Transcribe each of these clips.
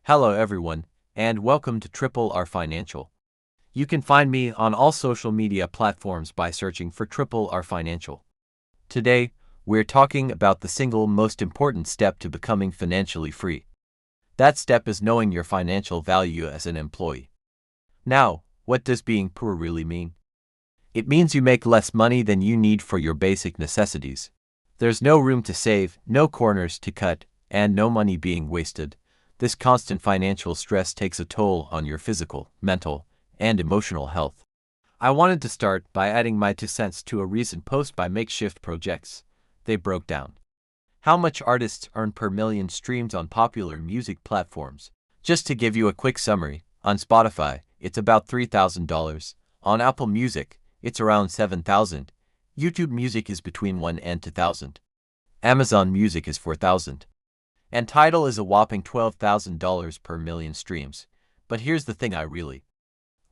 Hello everyone, and welcome to Triple R Financial. You can find me on all social media platforms by searching for Triple R Financial. Today, we're talking about the single most important step to becoming financially free. That step is knowing your financial value as an employee. Now, what does being poor really mean? It means you make less money than you need for your basic necessities. There's no room to save, no corners to cut, and no money being wasted. This constant financial stress takes a toll on your physical, mental, and emotional health. I wanted to start by adding my 2 cents to a recent post by Makeshift Projects. They broke down how much artists earn per million streams on popular music platforms. Just to give you a quick summary, on Spotify, it's about $3,000. On Apple Music, it's around $7,000. YouTube Music is between $1,000 and $2,000. Amazon Music is $4,000. And Tidal is a whopping $12,000 per million streams. But here's the thing I really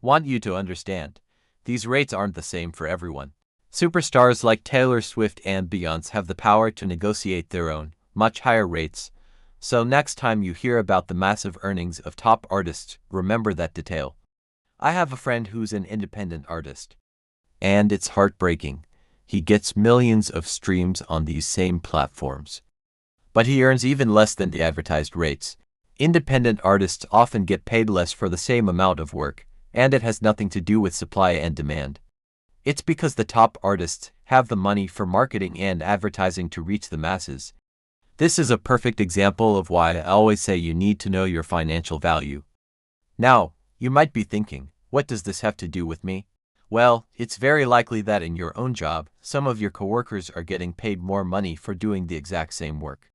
want you to understand. These rates aren't the same for everyone. Superstars like Taylor Swift and Beyoncé have the power to negotiate their own, much higher rates. So next time you hear about the massive earnings of top artists, remember that detail. I have a friend who's an independent artist. And it's heartbreaking. He gets millions of streams on these same platforms. But he earns even less than the advertised rates. Independent artists often get paid less for the same amount of work, and it has nothing to do with supply and demand. It's because the top artists have the money for marketing and advertising to reach the masses. This is a perfect example of why I always say you need to know your financial value. Now, you might be thinking, what does this have to do with me? Well, it's very likely that in your own job, some of your coworkers are getting paid more money for doing the exact same work.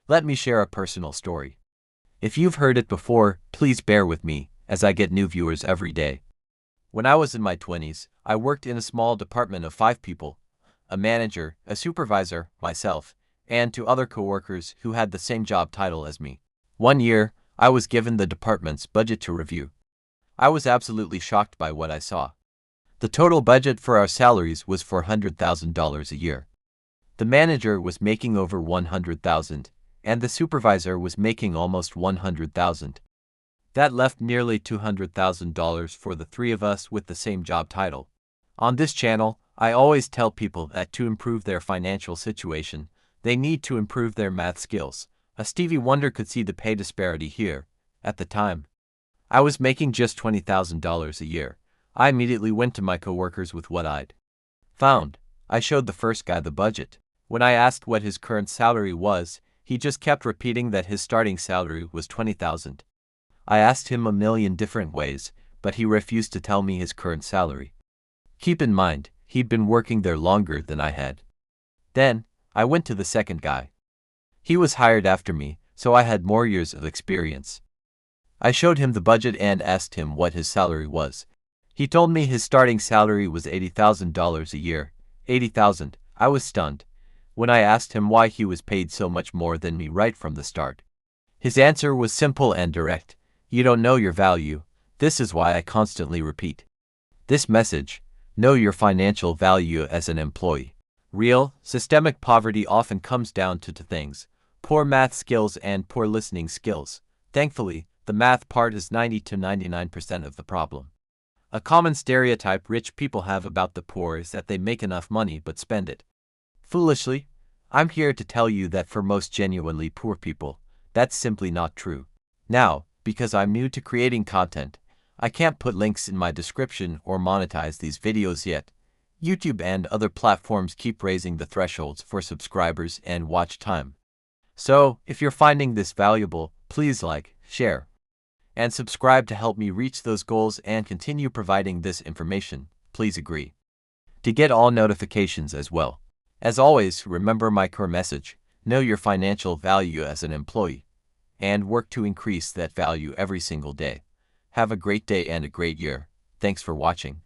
Let me share a personal story. If you've heard it before, please bear with me, as I get new viewers every day. When I was in my 20s, I worked in a small department of 5 people, a manager, a supervisor, myself, and 2 other coworkers who had the same job title as me. One year, I was given the department's budget to review. I was absolutely shocked by what I saw. The total budget for our salaries was $400,000 a year. The manager was making over $100,000. And the supervisor was making almost $100,000. That left nearly $200,000 for the 3 of us with the same job title. On this channel, I always tell people that to improve their financial situation, they need to improve their math skills. A Stevie Wonder could see the pay disparity here. At the time, I was making just $20,000 a year. I immediately went to my coworkers with what I'd found. I showed the first guy the budget. When I asked what his current salary was, he just kept repeating that his starting salary was $20,000. I asked him a million different ways, but he refused to tell me his current salary. Keep in mind, he'd been working there longer than I had. Then, I went to the second guy. He was hired after me, so I had more years of experience. I showed him the budget and asked him what his salary was. He told me his starting salary was $80,000 a year. $80,000. I was stunned when I asked him why he was paid so much more than me right from the start. His answer was simple and direct. You don't know your value. This is why I constantly repeat this message. Know your financial value as an employee. Real, systemic poverty often comes down to 2 things: poor math skills and poor listening skills. Thankfully, the math part is 90 to 99% of the problem. A common stereotype rich people have about the poor is that they make enough money but spend it foolishly. I'm here to tell you that for most genuinely poor people, that's simply not true. Now, because I'm new to creating content, I can't put links in my description or monetize these videos yet. YouTube and other platforms keep raising the thresholds for subscribers and watch time. So, if you're finding this valuable, please like, share, and subscribe to help me reach those goals and continue providing this information. Please agree to get all notifications as well. As always, remember my core message: know your financial value as an employee, and work to increase that value every single day. Have a great day and a great year. Thanks for watching.